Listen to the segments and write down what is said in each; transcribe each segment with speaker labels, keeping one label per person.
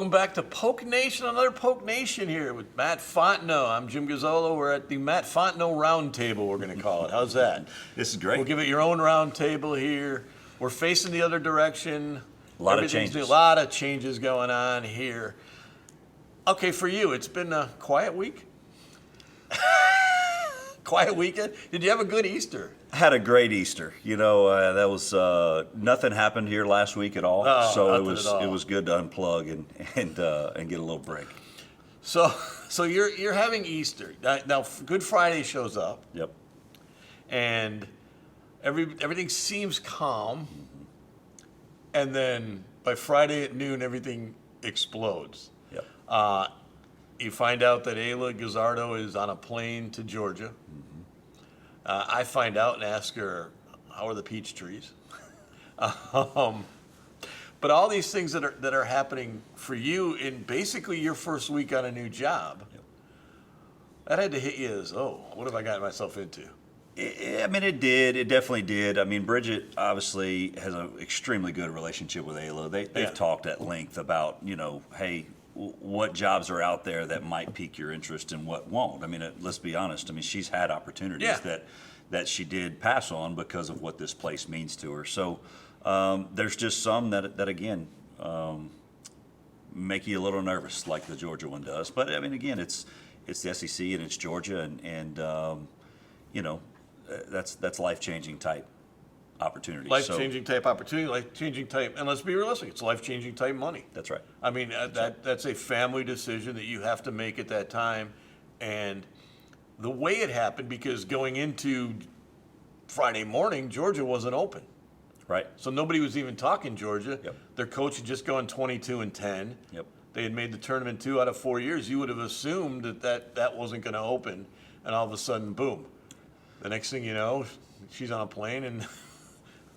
Speaker 1: Welcome back to Poke Nation, another Poke Nation here with Matt Fontenot. I'm Jim Gazzolo. We're at the Matt Fontenot Round Table, we're going to call it. How's that?
Speaker 2: This is great.
Speaker 1: We'll give it your own round table here. We're facing the other direction.
Speaker 2: A lot of changes.
Speaker 1: A lot of changes going on here. Okay, for you, it's been a quiet week? Quiet weekend? Did you have a good Easter?
Speaker 2: I had a great Easter. You know, that was nothing happened here last week at all.
Speaker 1: No,
Speaker 2: so
Speaker 1: nothing
Speaker 2: it was good to unplug and get a little break.
Speaker 1: So you're having Easter now. Good Friday shows up.
Speaker 2: Yep.
Speaker 1: And everything seems calm, and then by Friday at noon, everything explodes.
Speaker 2: Yep.
Speaker 1: You find out that Ayla Gazzardo is on a plane to Georgia. I find out and ask her, how are the peach trees? But all these things that are happening for you in basically your first week on a new job, that had to hit you as, what have I gotten myself into?
Speaker 2: I mean, it did. It definitely did. I mean, Bridget obviously has an extremely good relationship with Ayla. They've talked at length about, hey, what jobs are out there that might pique your interest and what won't. I mean, let's be honest. I mean, she's had opportunities that she did pass on because of what this place means to her. So there's just some that again, make you a little nervous, like the Georgia one does. But I mean, again, it's the SEC and it's Georgia, and that's life-changing type opportunity.
Speaker 1: Life-changing type opportunity, life-changing type, and let's be realistic, it's life-changing type money.
Speaker 2: That's right.
Speaker 1: I mean, that's a family decision that you have to make at that time. And the way it happened, because going into Friday morning, Georgia wasn't open.
Speaker 2: Right.
Speaker 1: So nobody was even talking Georgia.
Speaker 2: Yep.
Speaker 1: Their coach had just gone 22-10.
Speaker 2: Yep.
Speaker 1: They had made the tournament 2 out of 4 years. You would have assumed that wasn't going to open, and all of a sudden, boom. The next thing you know, she's on a plane and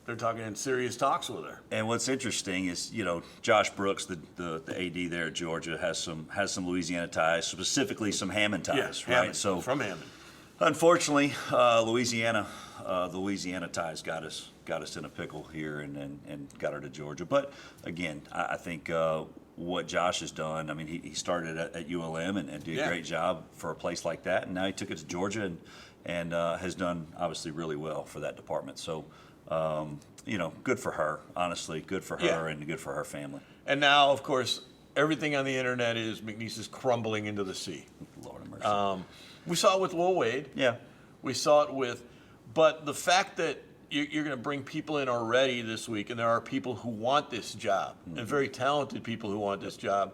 Speaker 1: they're talking in serious talks with her.
Speaker 2: And what's interesting is, Josh Brooks, the AD there at Georgia, has some Louisiana ties, specifically some Hammond ties, right?
Speaker 1: Hammond,
Speaker 2: so
Speaker 1: from Hammond.
Speaker 2: Unfortunately, the Louisiana ties got us in a pickle here and got her to Georgia. But again, I think what Josh has done, I mean, he started at ULM and did a great job for a place like that, and now he took it to Georgia and has done obviously really well for that department. So, good for her, honestly, good for her and good for her family. And
Speaker 1: now, of course, everything on the internet is McNeese is crumbling into the sea.
Speaker 2: Lord have mercy.
Speaker 1: We saw it with Will Wade.
Speaker 2: Yeah.
Speaker 1: We saw it but the fact that you're going to bring people in already this week, and there are people who want this job, and very talented people who want this job,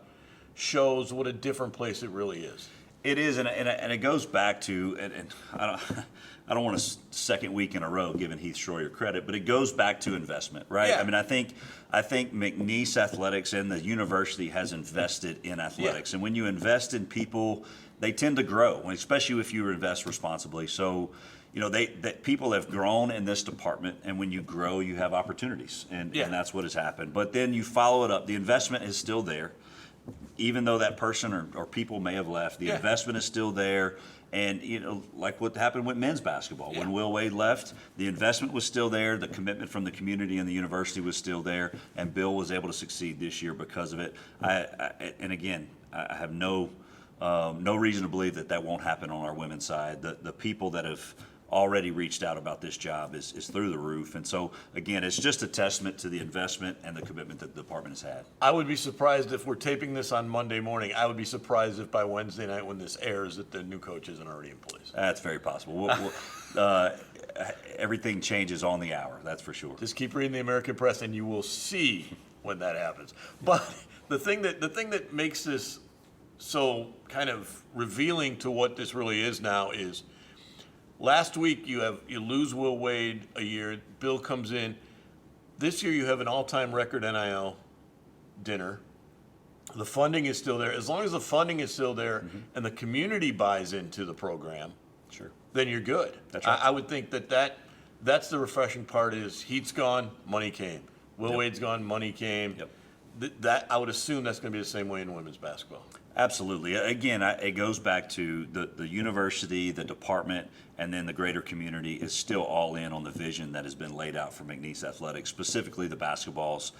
Speaker 1: shows what a different place it really is.
Speaker 2: It is, and it goes back to, and I don't want a second week in a row giving Heath Schroyer credit, but it goes back to investment, right?
Speaker 1: Yeah.
Speaker 2: I mean, I think McNeese Athletics and the university has invested in athletics, and when you invest in people, they tend to grow, especially if you invest responsibly. So, that people have grown in this department, and when you grow, you have opportunities, and that's what has happened. But then you follow it up. The investment is still there. Even though that person or people may have left, the investment is still there. And, like what happened with men's basketball. When Will Wade left, the investment was still there. The commitment from the community and the university was still there. And Bill was able to succeed this year because of it. And again, I have no reason to believe that won't happen on our women's side. The people that have already reached out about this job is through the roof. And so, again, it's just a testament to the investment and the commitment that the department has had.
Speaker 1: I would be surprised if we're taping this on Monday morning. I would be surprised if by Wednesday night when this airs that the new coach isn't already in place.
Speaker 2: That's very possible. Everything changes on the hour, that's for sure.
Speaker 1: Just keep reading the American press and you will see when that happens. But the thing that makes this so kind of revealing to what this really is now is last week you lose Will Wade a year. Bill comes in. This year you have an all-time record NIL dinner. The funding is still there. As long as the funding is still there and the community buys into the program, then you're good.
Speaker 2: That's right.
Speaker 1: I would think that's the refreshing part is Heat's gone, money came. Will Wade's gone, money came. That I would assume that's going to be the same way in women's basketball.
Speaker 2: Absolutely. Again, it goes back to the university, the department, and then the greater community is still all in on the vision that has been laid out for McNeese Athletics, specifically the basketballs.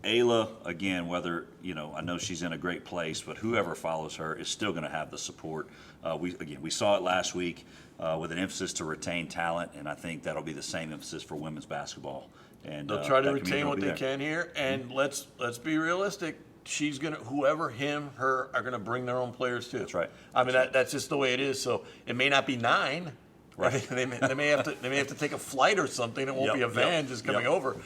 Speaker 2: Ayla, again, whether, I know she's in a great place, but whoever follows her is still going to have the support. We saw it last week with an emphasis to retain talent, and I think that'll be the same emphasis for women's basketball. And
Speaker 1: they'll try to
Speaker 2: that
Speaker 1: retain
Speaker 2: community
Speaker 1: what
Speaker 2: will
Speaker 1: they
Speaker 2: be there.
Speaker 1: can here, and let's be realistic. She's gonna, whoever, him, her, are gonna bring their own players too.
Speaker 2: That's right.
Speaker 1: I mean, that's just the way it is. So it may not be 9. Right. they may have to take a flight or something. It won't be a van just coming over.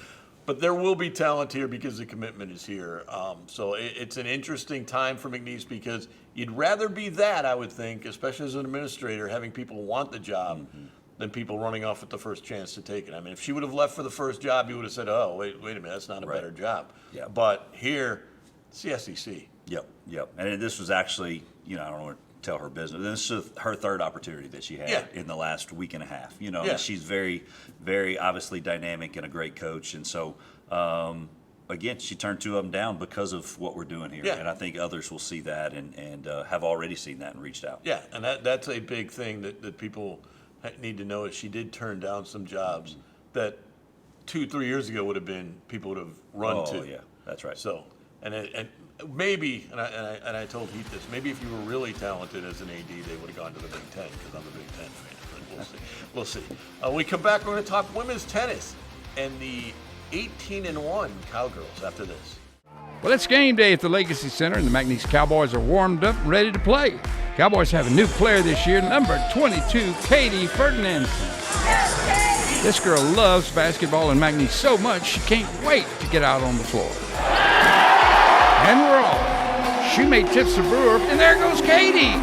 Speaker 1: But there will be talent here because the commitment is here. So it's an interesting time for McNeese because you'd rather be that, I would think, especially as an administrator, having people want the job than people running off at the first chance to take it. I mean, if she would have left for the first job, you would have said, oh, wait a minute, that's not a better job.
Speaker 2: Yeah.
Speaker 1: But here, it's the SEC.
Speaker 2: Yep. And this was actually, I don't want to tell her business. This is her third opportunity that she had in the last week and a half. And she's very, very obviously dynamic and a great coach. And so, again, she turned 2 of them down because of what we're doing here.
Speaker 1: Yeah.
Speaker 2: And I think others will see that and have already seen that and reached out.
Speaker 1: Yeah, and that's a big thing that people need to know is she did turn down some jobs that 2-3 years ago would have been people would have run to.
Speaker 2: Oh, yeah, that's right.
Speaker 1: So, and maybe, and I told Heath this, maybe if you were really talented as an AD, they would have gone to the Big Ten because I'm a Big Ten fan. But we'll see. When we come back, we're going to talk women's tennis and the 18-1 Cowgirls after this.
Speaker 3: Well, it's game day at the Legacy Center, and the McNeese Cowboys are warmed up and ready to play. Cowboys have a new player this year, number 22, Katie Ferdinandson. This girl loves basketball and McNeese so much she can't wait to get out on the floor. And we're off. Shoemate tips the brewer, and there goes Katie.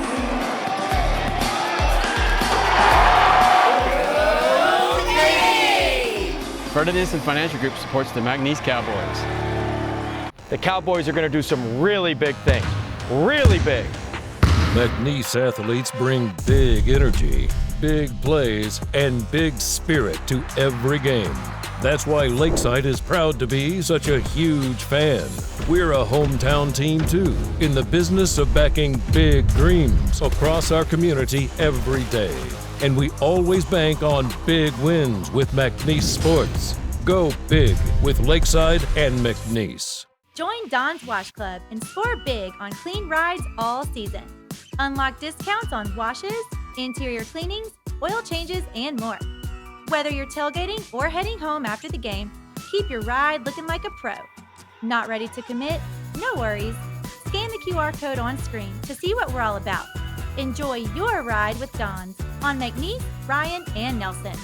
Speaker 4: Ferdinandson Financial Group supports the McNeese Cowboys. The Cowboys are going to do some really big things. Really big.
Speaker 5: McNeese athletes bring big energy, big plays, and big spirit to every game. That's why Lakeside is proud to be such a huge fan. We're a hometown team too, in the business of backing big dreams across our community every day. And we always bank on big wins with McNeese Sports. Go big with Lakeside and McNeese.
Speaker 6: Join Don's Wash Club and score big on clean rides all season. Unlock discounts on washes, interior cleanings, oil changes, and more. Whether you're tailgating or heading home after the game, keep your ride looking like a pro. Not ready to commit? No worries. Scan the QR code on screen to see what we're all about. Enjoy your ride with Don's on McNeese, Ryan, and Nelson.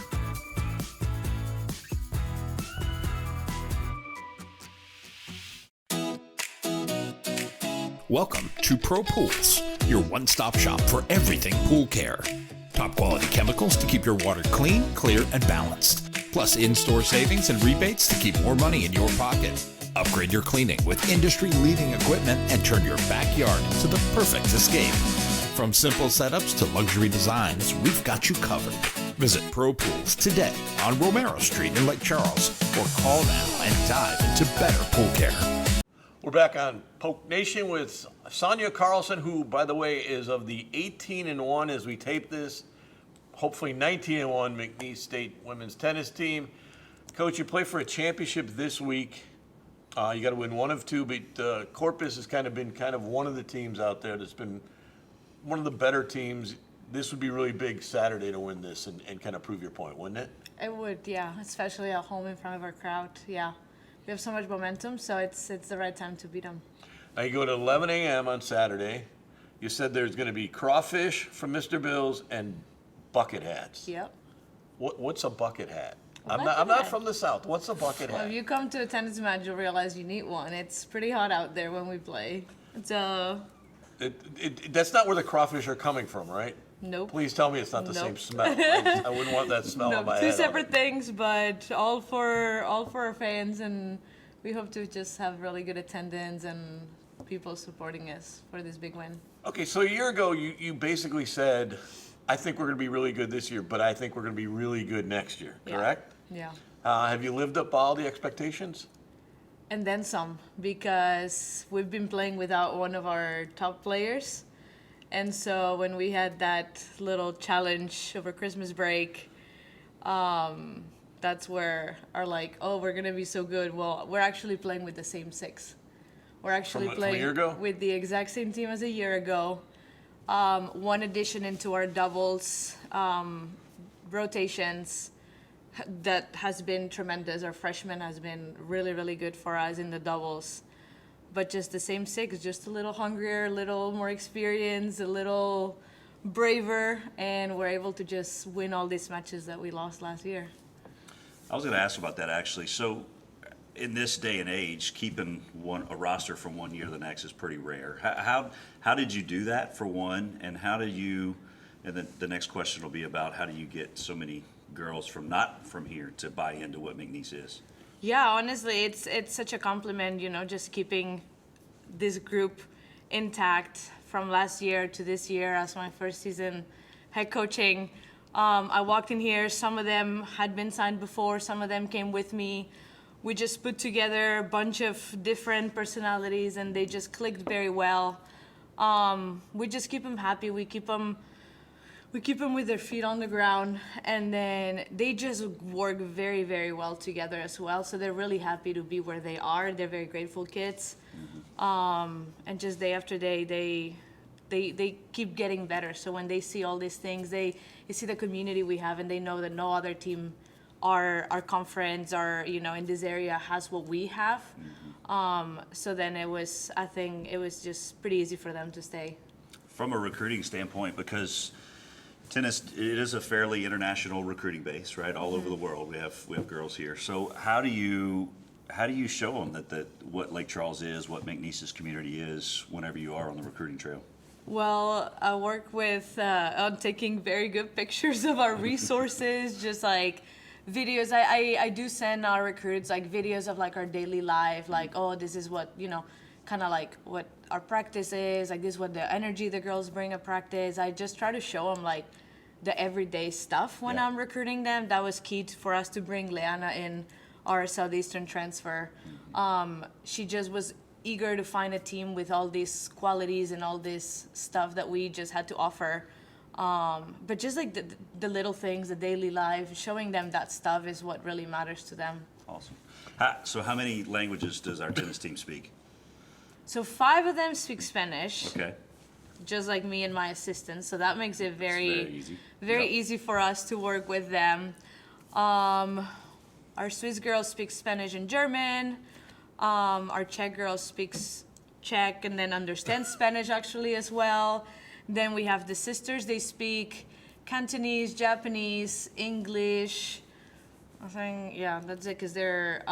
Speaker 7: Welcome to Pro Pools, your one-stop shop for everything pool care. Top quality chemicals to keep your water clean, clear, and balanced. Plus in-store savings and rebates to keep more money in your pocket. Upgrade your cleaning with industry-leading equipment and turn your backyard into the perfect escape. From simple setups to luxury designs, we've got you covered. Visit Pro Pools today on Romero Street in Lake Charles or call now and dive into better pool care.
Speaker 1: We're back on Polk Nation with Sonia Carlson, who, by the way, is of the 18-1 as we tape this, hopefully 19-1 McNeese State women's tennis team. Coach, you play for a championship this week. You got to win one of 2, but Corpus has kind of been one of the teams out there that's been one of the better teams. This would be really big Saturday to win this and kind of prove your point, wouldn't it?
Speaker 8: It would, yeah, especially at home in front of our crowd, yeah. We have so much momentum, so it's the right time to beat them.
Speaker 1: Now you go to 11 a.m. on Saturday. You said there's going to be crawfish from Mr. Bill's and bucket hats.
Speaker 8: Yep.
Speaker 1: What's a bucket hat?
Speaker 8: A
Speaker 1: I'm
Speaker 8: bucket
Speaker 1: not
Speaker 8: hat.
Speaker 1: from the South. What's a bucket
Speaker 8: Well,
Speaker 1: hat?
Speaker 8: if you come to a tennis match, you'll realize you need one. It's pretty hot out there when we play. So,
Speaker 1: That's not where the crawfish are coming from, right?
Speaker 8: nope.
Speaker 1: Please tell me it's not the same
Speaker 8: Nope.
Speaker 1: smell. I wouldn't want that smell
Speaker 8: No,
Speaker 1: on my
Speaker 8: two
Speaker 1: head.
Speaker 8: separate things, but all for our fans, and we hope to just have really good attendance and people supporting us for this big win.
Speaker 1: Okay, so a year ago, you basically said, I think we're going to be really good this year, but I think we're going to be really good next year,
Speaker 8: Yeah.
Speaker 1: correct?
Speaker 8: Yeah.
Speaker 1: Have you lived up to all the expectations?
Speaker 8: And then some, because we've been playing without one of our top players. And so when we had that little challenge over Christmas break, that's where are like, oh, we're gonna be so good. Well, we're actually playing with the same six. We're actually
Speaker 1: From a
Speaker 8: playing
Speaker 1: year ago?
Speaker 8: with the exact same team as a year ago. One addition into our doubles rotations that has been tremendous. Our freshman has been really, really good for us in the doubles. But just the same six, just a little hungrier, a little more experienced, a little braver, and we're able to just win all these matches that we lost last year.
Speaker 2: I was going to ask about that actually. So, in this day and age, keeping a roster from one year to the next is pretty rare. How did you do that for one, and how do you? And then the next question will be about how do you get so many girls from not from here to buy into what McNeese is?
Speaker 8: Yeah, honestly, it's such a compliment, you know, just keeping this group intact from last year to this year as my first season head coaching. I walked in here, some of them had been signed before, some of them came with me. We just put together a bunch of different personalities and they just clicked very well. We just keep them happy, we keep them with their feet on the ground, and then they just work very, very well together as well. So they're really happy to be where they are. They're very grateful kids. And just day after day, they keep getting better. So when they see all these things, they see the community we have, and they know that no other team, our conference, or in this area has what we have. So then I think it was just pretty easy for them to stay.
Speaker 2: From a recruiting standpoint, because tennis, it is a fairly international recruiting base, right? All over the world, we have girls here. So how do you show them that what Lake Charles is, what McNeese's community is, whenever you are on the recruiting trail?
Speaker 8: Well, I work with on taking very good pictures of our resources, just like videos. I do send our recruits like videos of like our daily life, like, oh, this is what kind of like what our practice is, like this is what the energy the girls bring at practice. I just try to show them like the everyday stuff when I'm recruiting them. That was key for us to bring Leanna in, our Southeastern transfer. She just was eager to find a team with all these qualities and all this stuff that we just had to offer. But just like the little things, the daily life, showing them that stuff is what really matters to them.
Speaker 2: Awesome. So how many languages does our tennis team speak?
Speaker 8: So 5 of them speak Spanish.
Speaker 2: Okay.
Speaker 8: Just like me and my assistant. So that makes it very
Speaker 2: easy.
Speaker 8: Easy for us to work with them. Our Swiss girls speak Spanish and German. Our Czech girl speaks Czech and then understands Spanish actually as well. Then we have the sisters, they speak Cantonese, Japanese, English. I think, that's it, because their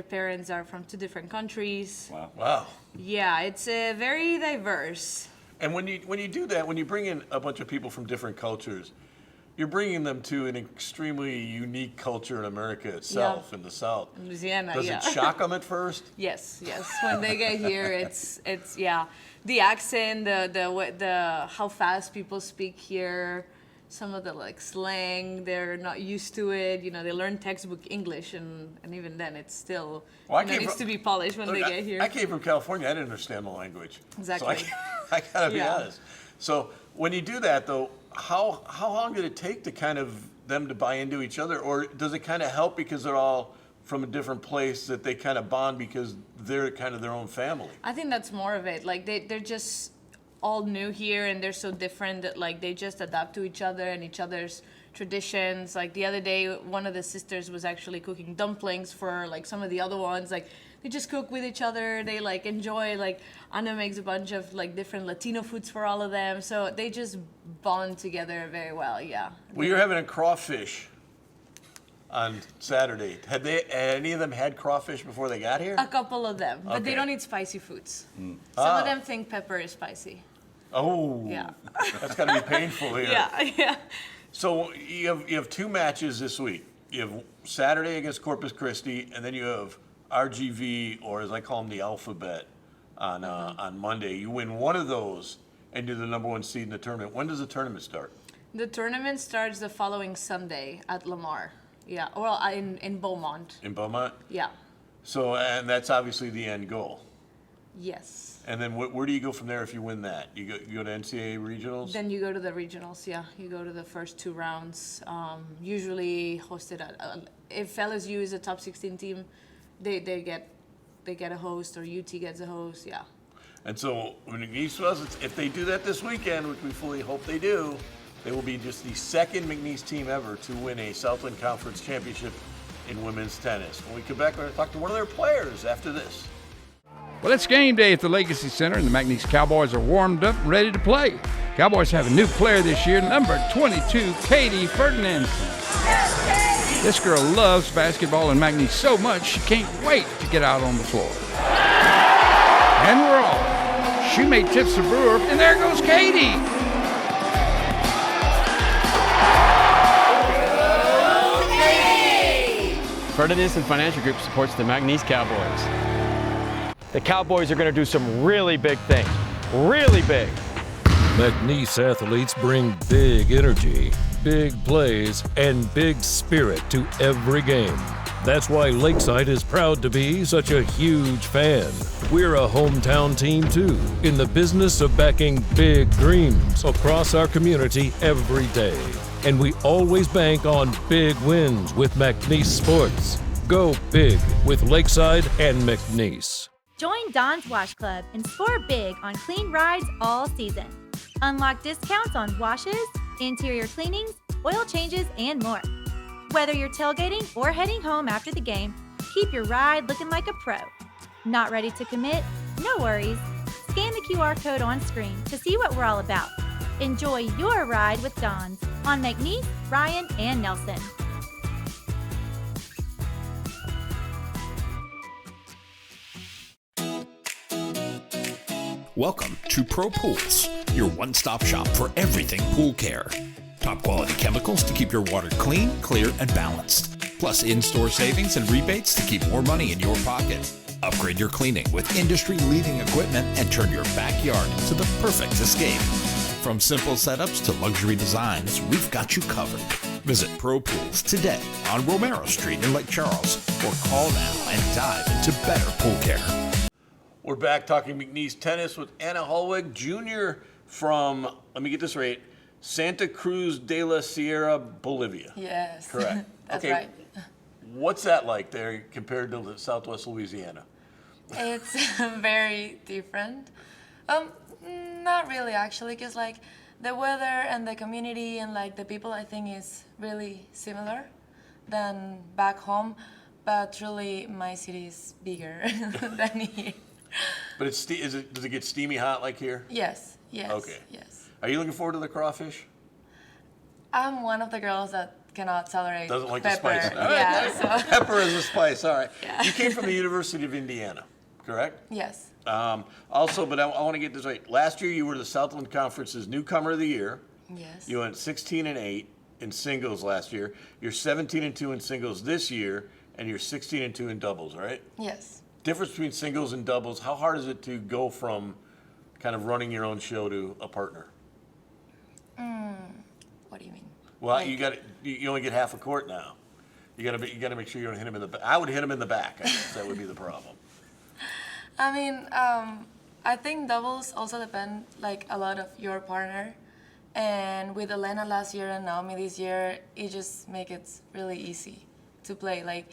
Speaker 8: parents are from 2 different countries.
Speaker 1: Wow.
Speaker 8: Yeah, it's very diverse.
Speaker 1: And when you do that, when you bring in a bunch of people from different cultures, you're bringing them to an extremely unique culture in America itself, in the South.
Speaker 8: Louisiana,
Speaker 1: Does it shock them at first?
Speaker 8: Yes. When they get here, it's the accent, the how fast people speak here, some of the like slang, they're not used to it. They learn textbook English, and even then, it's still needs to be polished when they get here.
Speaker 1: I came from California. I didn't understand the language.
Speaker 8: Exactly.
Speaker 1: So I gotta be honest. So when you do that, though, how long did it take to kind of them to buy into each other, or does it kind of help because they're all from a different place that they kind of bond because they're kind of their own family?
Speaker 8: I think that's more of it. Like they're just all new here and they're so different that like they just adapt to each other and each other's traditions. Like the other day, one of the sisters was actually cooking dumplings for like some of the other ones. Like they just cook with each other. They like enjoy, like Anna makes a bunch of like different Latino foods for all of them. So they just bond together very well. Yeah.
Speaker 1: Well, you're having a crawfish on Saturday. Had any of them had crawfish before they got here?
Speaker 8: A couple of them, but they
Speaker 1: Okay.
Speaker 8: don't eat spicy foods. Some
Speaker 1: Ah.
Speaker 8: of them think pepper is spicy.
Speaker 1: Oh,
Speaker 8: Yeah.
Speaker 1: that's got to be painful here.
Speaker 8: Yeah.
Speaker 1: So you have 2 matches this week. You have Saturday against Corpus Christi, and then you have RGV, or as I call them, the Alphabet, on Monday. You win one of those, and you're the number 1 seed in the tournament. When does the tournament start?
Speaker 8: The tournament starts the following Sunday at Lamar. Yeah, well, in Beaumont.
Speaker 1: In Beaumont?
Speaker 8: Yeah.
Speaker 1: So, and that's obviously the end goal.
Speaker 8: Yes.
Speaker 1: And then where do you go from there if you win that? You go to NCAA regionals?
Speaker 8: Then you go to the regionals, yeah. You go to the first 2 rounds. Usually hosted at, if LSU is a top 16 team, they get a host, or UT gets a host, yeah.
Speaker 1: And so McNeese, if they do that this weekend, which we fully hope they do, they will be just the second McNeese team ever to win a Southland Conference championship in women's tennis. When we come back, we're going to talk to one of their players after this.
Speaker 3: Well, it's game day at the Legacy Center, and the McNeese Cowboys are warmed up and ready to play. Cowboys have a new player this year, number 22, Katie Ferdinandson. This girl loves basketball and McNeese so much she can't wait to get out on the floor. And we're off. Shoemate tips the brewer, and there goes Katie.
Speaker 4: Ferdinandson Financial Group supports the McNeese Cowboys. The Cowboys are going to do some really big things. Really big.
Speaker 5: McNeese athletes bring big energy, big plays, and big spirit to every game. That's why Lakeside is proud to be such a huge fan. We're a hometown team too, in the business of backing big dreams across our community every day. And we always bank on big wins with McNeese Sports. Go big with Lakeside and McNeese.
Speaker 6: Join Don's Wash Club and score big on clean rides all season. Unlock discounts on washes, interior cleanings, oil changes, and more. Whether you're tailgating or heading home after the game, keep your ride looking like a pro. Not ready to commit? No worries. Scan the QR code on screen to see what we're all about. Enjoy your ride with Don's on McNeese, Ryan, and Nelson.
Speaker 7: Welcome to Pro Pools, your one-stop shop for everything pool care. Top quality chemicals to keep your water clean, clear, and balanced. Plus in-store savings and rebates to keep more money in your pocket. Upgrade your cleaning with industry-leading equipment and turn your backyard into the perfect escape. From simple setups to luxury designs, we've got you covered. Visit Pro Pools today on Romero Street in Lake Charles, or call now and dive into better pool care.
Speaker 1: We're back talking McNeese tennis with Anna Hollweg Jr. from, let me get this right, Santa Cruz de la Sierra, Bolivia.
Speaker 9: Yes.
Speaker 1: Correct.
Speaker 9: That's
Speaker 1: okay.
Speaker 9: right.
Speaker 1: What's that like there compared to Southwest Louisiana?
Speaker 9: It's very different. Not really actually, because like the weather and the community and like the people I think is really similar than back home, but truly my city is bigger than here.
Speaker 1: But does it get steamy hot like here?
Speaker 9: Yes, yes,
Speaker 1: Okay.
Speaker 9: yes.
Speaker 1: Are you looking forward to the crawfish?
Speaker 9: I'm one of the girls that cannot tolerate
Speaker 1: Doesn't like
Speaker 9: pepper.
Speaker 1: the spice. All right.
Speaker 9: Yeah, so
Speaker 1: Pepper is a spice. All right.
Speaker 9: Yeah.
Speaker 1: You came from the University of Indiana, correct?
Speaker 9: yes,
Speaker 1: Also, but I want to get this right. Last year, you were the Southland Conference's newcomer of the year.
Speaker 9: yes.
Speaker 1: You went 16-8 in singles last year. You're 17-2 in singles this year, and you're 16-2 in doubles. All right.
Speaker 9: Yes.
Speaker 1: Difference between singles and doubles. How hard is it to go from kind of running your own show to a partner?
Speaker 9: What do you mean?
Speaker 1: Well,
Speaker 9: Like-
Speaker 1: you only get half a court now. You got to make sure you don't hit him in the back. I would hit him in the back. I guess that would be the problem.
Speaker 9: I mean, I think doubles also depend like a lot of your partner. And with Elena last year and Naomi this year, it just makes it really easy to play. Like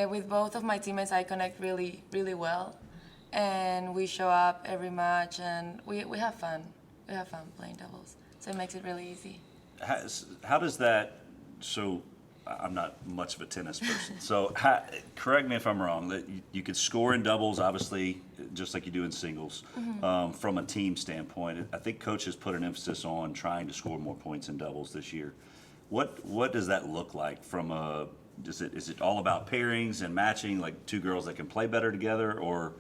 Speaker 9: with both of my teammates, I connect really, really well. And we show up every match and we have fun. We have fun playing doubles. So it makes it really easy.
Speaker 2: How does that, so I'm not much of a tennis person, so correct me if I'm wrong, that you could score in doubles, obviously, just like you do in singles. From a team standpoint, I think coach has put an emphasis on trying to score more points in doubles this year. What does that look like from a, is it all about pairings and matching, like two girls that can play better together, or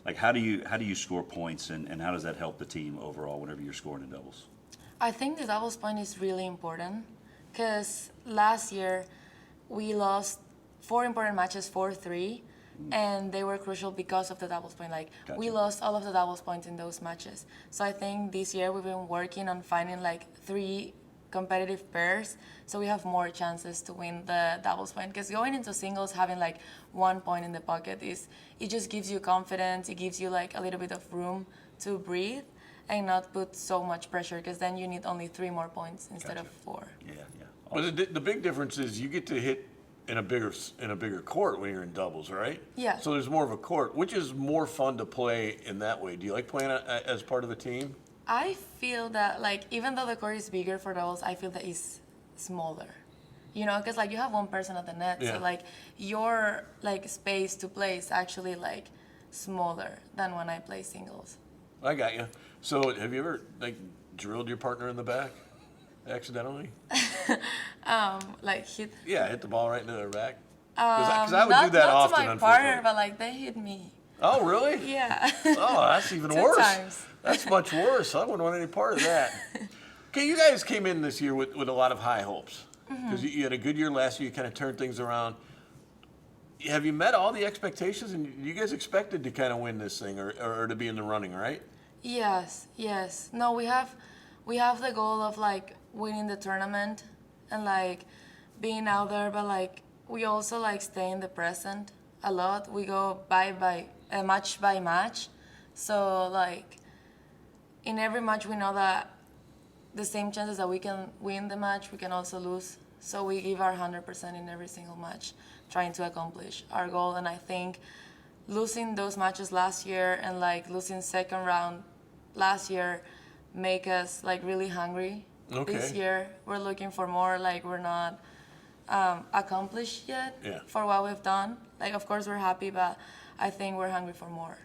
Speaker 2: like how do you score points and how does that help the team overall whenever you're scoring in doubles?
Speaker 9: I think the doubles point is really important because last year we lost 4 important matches 4-3 and they were crucial because of the doubles point. Like we
Speaker 2: Gotcha.
Speaker 9: lost all of the doubles points in those matches. So I think this year we've been working on finding like 3 competitive pairs, so we have more chances to win the doubles point. Because going into singles, having like 1 point in the pocket it just gives you confidence. It gives you like a little bit of room to breathe and not put so much pressure. Because then you need only 3 more points instead of 4.
Speaker 2: Yeah.
Speaker 1: But the big difference is you get to hit in a bigger court when you're in doubles, right?
Speaker 9: Yeah.
Speaker 1: So there's more of a court, which is more fun to play in that way. Do you like playing as part of a team?
Speaker 9: I feel that like even though the court is bigger for doubles, I feel that it's smaller. You know, because like you have one person at the net,
Speaker 1: Yeah.
Speaker 9: so like your like space to play is actually like smaller than when I play singles.
Speaker 1: I got you. So have you ever like drilled your partner in the back accidentally?
Speaker 9: Like hit.
Speaker 1: Yeah, hit the ball right into their back. Because I would do that
Speaker 9: not
Speaker 1: often,
Speaker 9: to my
Speaker 1: unfortunately.
Speaker 9: partner, but like they hit me.
Speaker 1: Oh, really?
Speaker 9: Yeah.
Speaker 1: Oh, that's even
Speaker 9: 2
Speaker 1: worse.
Speaker 9: times.
Speaker 1: That's much worse. I wouldn't want any part of that. Okay, you guys came in this year with a lot of high hopes because you had a good year last year. You kind of turned things around. Have you met all the expectations? And you guys expected to kind of win this thing or to be in the running, right?
Speaker 9: Yes. No, we have the goal of like winning the tournament and like being out there, but like we also like stay in the present a lot. We go match by match. So like in every match we know that the same chances that we can win the match, we can also lose. So we give our 100% in every single match, trying to accomplish our goal. And I think losing those matches last year and like losing second round last year make us like really hungry.
Speaker 1: Okay.
Speaker 9: This year we're looking for more. Like we're not accomplished yet for what we've done. Like of course we're happy, but I think we're hungry for more.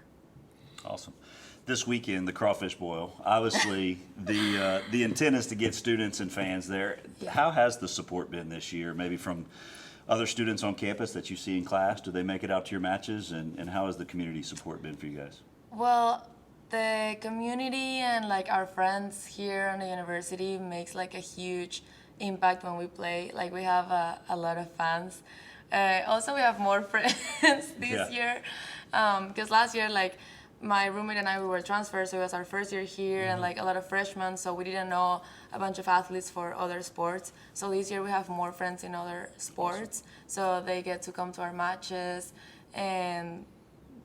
Speaker 2: Awesome. This weekend, the crawfish boil. Obviously, the intent is to get students and fans there.
Speaker 9: Yeah.
Speaker 2: How has the support been this year? Maybe from other students on campus that you see in class. Do they make it out to your matches? And how has the community support been for you guys?
Speaker 9: Well, the community and like our friends here on the university makes like a huge impact when we play. Like we have a lot of fans. Also, we have more friends this year because last year like my roommate and I, we were transferred, so it was our first year here, and like a lot of freshmen, so we didn't know a bunch of athletes for other sports. So this year we have more friends in other sports, so they get to come to our matches, and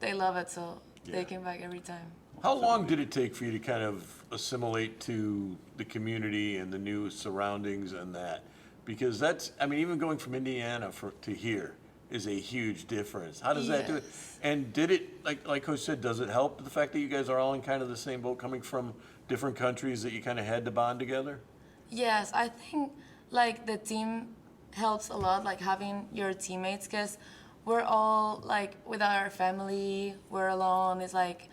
Speaker 9: they love it, so they came back every time.
Speaker 1: How long did it take for you to kind of assimilate to the community and the new surroundings and that? Because that's, I mean, even going from Indiana to here is a huge difference. How does that do it? And did it, like Coach said, does it help the fact that you guys are all in kind of the same boat, coming from different countries, that you kind of had to bond together?
Speaker 9: Yes, I think like the team helps a lot, like having your teammates, because we're all like with our family, we're alone. It's like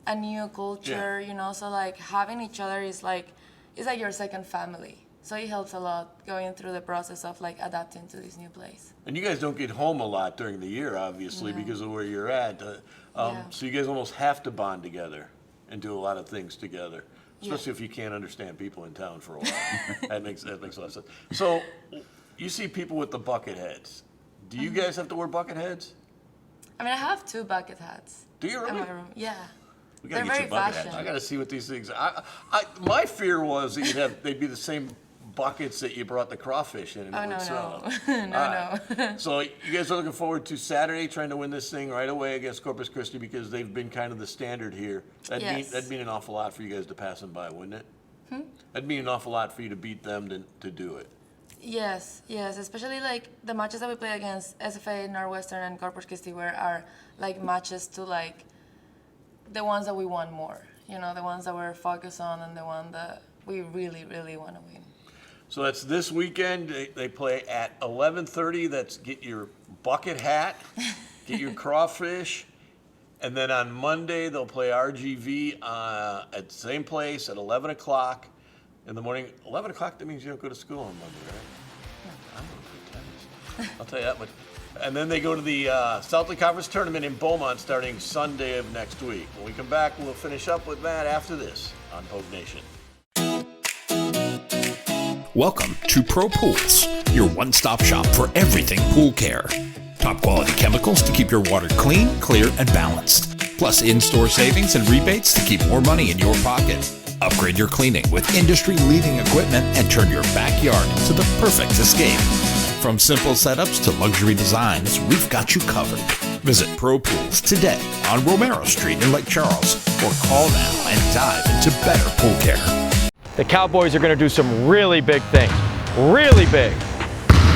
Speaker 9: a new culture, you know. So like having each other is like your second family. So it helps a lot going through the process of like adapting to this new place. And
Speaker 1: you guys don't get home a lot during the year, obviously, because of where you're at. So you guys almost have to bond together and do a lot of things together, especially if you can't understand people in town for a while. that makes a lot of sense. So you see people with the bucket heads. Do you guys have to wear bucket heads?
Speaker 9: I mean, I have 2 bucket hats.
Speaker 1: Do you really?
Speaker 9: In my room. Yeah.
Speaker 2: We gotta
Speaker 9: They're
Speaker 2: get you
Speaker 9: very
Speaker 2: bucket
Speaker 9: fashion.
Speaker 2: hats.
Speaker 1: I got to see what these things are. My fear was that they'd be the same buckets that you brought the crawfish in. And
Speaker 9: Oh,
Speaker 1: it would
Speaker 9: no.
Speaker 1: sell.
Speaker 9: No.
Speaker 1: So you guys are looking forward to Saturday, trying to win this thing right away against Corpus Christi, because they've been kind of the standard here. That'd mean an awful lot for you guys to pass them by, wouldn't it? That'd mean an awful lot for you to beat them to do it.
Speaker 9: Yes, especially like the matches that we play against SFA, Northwestern, and Corpus Christi were our like matches to like the ones that we want more. You know, the ones that we're focused on and the one that we really, really want to win.
Speaker 1: So that's this weekend. They play at 11:30. That's get your bucket hat, get your crawfish, and then on Monday they'll play RGV at the same place at 11 o'clock in the morning. 11 o'clock, that means you don't go to school on Monday, right? I'm going to play tennis. I'll tell you that much. And then they go to the Southland Conference Tournament in Beaumont starting Sunday of next week. When we come back, we'll finish up with that after this on Pogue Nation.
Speaker 7: Welcome to Pro Pools, your one-stop shop for everything pool care. Top quality chemicals to keep your water clean, clear, and balanced. Plus in-store savings and rebates to keep more money in your pocket. Upgrade your cleaning with industry-leading equipment and turn your backyard into the perfect escape. From simple setups to luxury designs, we've got you covered. Visit Pro Pools today on Romero Street in Lake Charles, or call now and dive into better pool care.
Speaker 4: The Cowboys are going to do some really big things. Really big.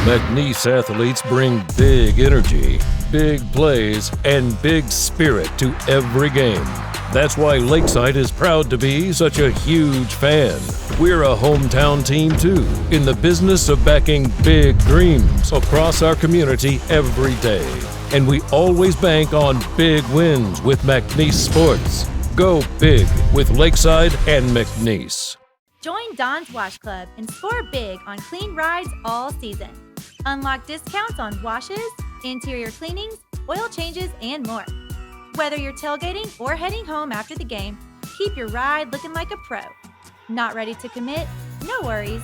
Speaker 5: McNeese athletes bring big energy, big plays, and big spirit to every game. That's why Lakeside is proud to be such a huge fan. We're a hometown team too, in the business of backing big dreams across our community every day. And we always bank on big wins with McNeese Sports. Go big with Lakeside and McNeese.
Speaker 6: Join Don's Wash Club and score big on clean rides all season. Unlock discounts on washes, interior cleanings, oil changes, and more. Whether you're tailgating or heading home after the game, keep your ride looking like a pro. Not ready to commit? No worries.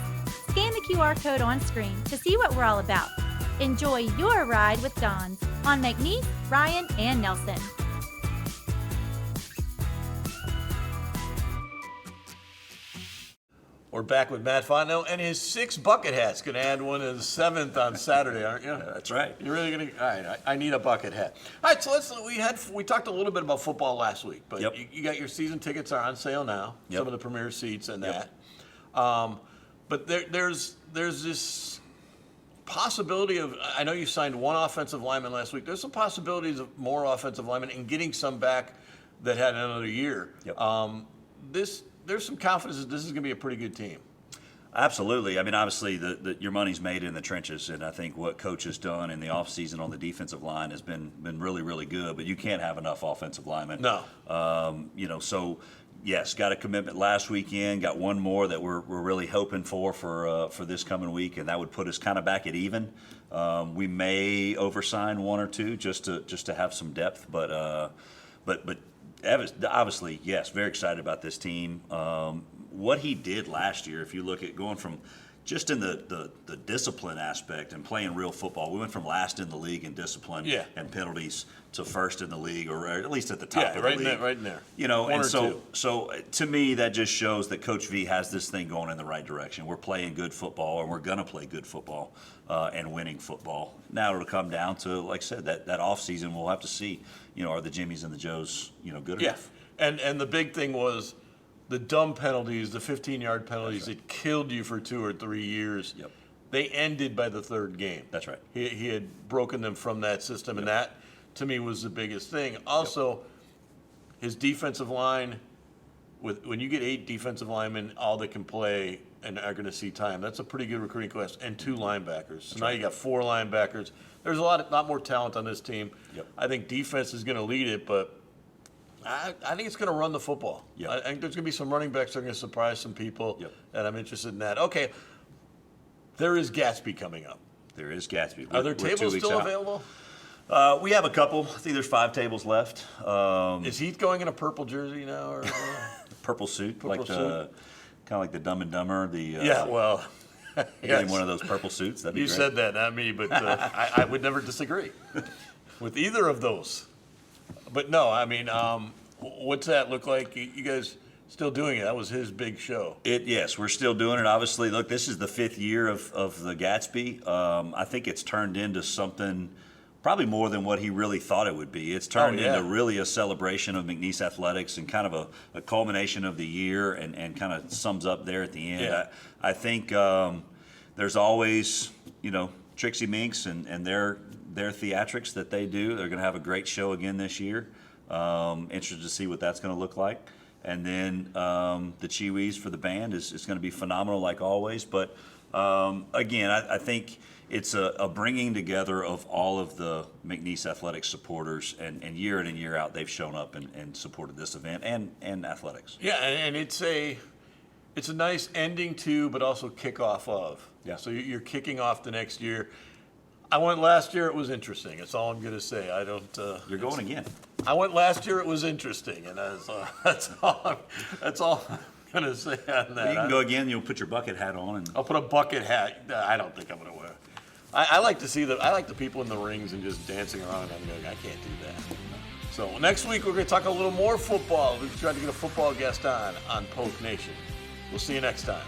Speaker 6: Scan the QR code on screen to see what we're all about. Enjoy your ride with Don's on McNeese, Ryan, and Nelson.
Speaker 1: We're back with Matt Fontenot and his 6 bucket hats. Going to add one in the 7th on Saturday, aren't you?
Speaker 2: That's right.
Speaker 1: You're really going to. All right, I need a bucket hat. All right, so we talked a little bit about football last week, but
Speaker 2: Yep.
Speaker 1: you got your season tickets are on sale now.
Speaker 2: Yep.
Speaker 1: Some of the premier seats and
Speaker 2: Yep.
Speaker 1: that. But there's this possibility of. I know you signed one offensive lineman last week. There's some possibilities of more offensive linemen and getting some back that had another year.
Speaker 2: Yep.
Speaker 1: There's some confidence that this is going to be a pretty good team.
Speaker 2: Absolutely. I mean, obviously, your money's made in the trenches, and I think what Coach has done in the offseason on the defensive line has been really, really good. But you can't have enough offensive linemen.
Speaker 1: No.
Speaker 2: So yes, got a commitment last weekend. Got one more that we're really hoping for this coming week, and that would put us kind of back at even. We may oversign one or two just to have some depth, but obviously, yes, very excited about this team. What he did last year, if you look at going from just in the discipline aspect and playing real football, we went from last in the league in discipline and penalties to first in the league, or at least at the top of the league.
Speaker 1: Right in there.
Speaker 2: You know,
Speaker 1: One
Speaker 2: and
Speaker 1: or two.
Speaker 2: so to me, that just shows that Coach V has this thing going in the right direction. We're playing good football, and we're going to play good football and winning football. Now it'll come down to, like I said, that offseason we'll have to see, are the Jimmies and the Joes, good enough?
Speaker 1: And the big thing was the dumb penalties, the 15-yard penalties that killed you for 2 or 3 years.
Speaker 2: Yep.
Speaker 1: They ended by the 3rd game.
Speaker 2: That's right.
Speaker 1: He had broken them from that system, and that, to me, was the biggest thing. Also, his defensive line, when you get 8 defensive linemen, all that can play and are going to see time, that's a pretty good recruiting class, and 2 linebackers. So now you got 4 linebackers. There's a lot more talent on this team.
Speaker 2: Yep.
Speaker 1: I think defense is going to lead it, but I think it's going to run the football.
Speaker 2: Yep.
Speaker 1: I think there's going to be some running backs that are going to surprise some people,
Speaker 2: Yep.
Speaker 1: and I'm interested in that. Okay, there is Gatsby coming up.
Speaker 2: There is Gatsby.
Speaker 1: Are there
Speaker 2: We're 2
Speaker 1: tables
Speaker 2: weeks
Speaker 1: still
Speaker 2: out.
Speaker 1: available?
Speaker 2: We have a couple. I think there's 5 tables left.
Speaker 1: Is he going in a purple jersey now? Or
Speaker 2: Purple suit,
Speaker 1: Purple
Speaker 2: kind of like the Dumb and Dumber.
Speaker 1: yeah, well,
Speaker 2: getting one of those purple suits. That'd be
Speaker 1: you
Speaker 2: great.
Speaker 1: said that, not me, but I would never disagree with either of those. But no, I mean, what's that look like? You guys still doing it? That was his big show.
Speaker 2: Yes, we're still doing it. Obviously, look, this is the 5th year of the Gatsby. I think it's turned into something probably more than what he really thought it would be. It's turned into really a celebration of McNeese athletics and kind of a culmination of the year, and kind of sums up there at the end.
Speaker 1: Yeah.
Speaker 2: I think there's always, Trixie Minks and their theatrics that they do. They're going to have a great show again this year. Interested to see what that's going to look like. And then the Chiwis for the band is going to be phenomenal like always. But again, I think it's a bringing together of all of the McNeese athletics supporters, and year in and year out they've shown up and supported this event and athletics.
Speaker 1: Yeah, and it's a nice ending to, but also kickoff of.
Speaker 2: Yeah.
Speaker 1: So you're kicking off the next year. I went last year. It was interesting. That's all I'm going to say. I don't.
Speaker 2: You're going again.
Speaker 1: I went last year. It was interesting, and that's all I'm going to say on that.
Speaker 2: Well, you can go again. You'll put your bucket hat on, and
Speaker 1: I'll put a bucket hat. I don't think I'm going to wear. I like to see I like the people in the rings and just dancing around. I'm going, I can't do that. So next week we're going to talk a little more football. We're trying to get a football guest on Poke Nation. We'll see you next time.